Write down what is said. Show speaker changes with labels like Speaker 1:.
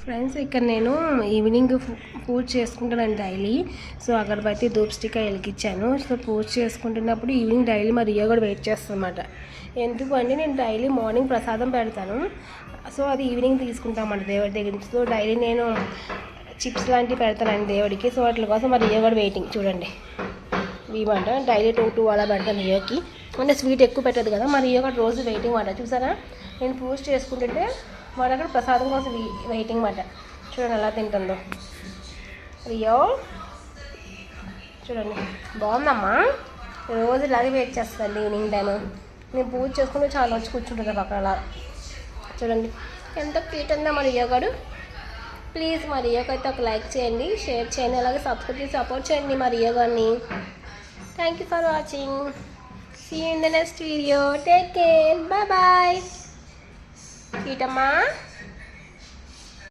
Speaker 1: Friends ఇక్కడ నేను evening పూజ చేసుకుంటానండి డైలీ. సో అగరబత్తి ధూప్ స్టిక్ వెలిగించాను. సో పూజ చేసుకుంటున్నప్పుడు ఈవినింగ్ డైలీ మా రియో కూడా వెయిట్ చేస్తామన్నమాట. ఎందుకు అంటే నేను డైలీ మార్నింగ్ ప్రసాదం పెడతాను. సో అది ఈవినింగ్ తీసుకుంటామంట దేవుడి దగ్గర నుంచి. సో డైలీ నేను చిప్స్ లాంటివి పెడతానండి దేవుడికి. సో వాటి కోసం మా రియో కూడా వెయిటింగ్ చూడండి. ఇవ్వంట డైలీ 2 అలా పెడతాను రియోకి. అంటే స్వీట్ ఎక్కువ పెట్టదు కదా, మా రియో కూడా రోజు వెయిటింగ్ మాట. చూసారా నేను పూజ చేసుకుంటుంటే వాడు అక్కడ ప్రసాదం కోసం వెయిటింగ్ మాట. చూడండి ఎలా తింటుందో రియో. చూడండి బాగుందమ్మా. రోజు ఇలాగే వెయిట్ చేస్తాను ఈవినింగ్ టైం. నేను పూజ చేసుకుంటే చాలా వచ్చి కూర్చుంటుంది పక్కన అలా. చూడండి ఎంత క్యూట్ ఉందా మా రియో గారు. ప్లీజ్ మా రియోకి అయితే ఒక లైక్ చేయండి, షేర్ చేయండి, అలాగే సబ్స్క్రైబ్ చేసి సపోర్ట్ చేయండి మా రియో గారిని. Thank you for watching. See you in the next video. Take care. Bye bye. కీటమ్మా.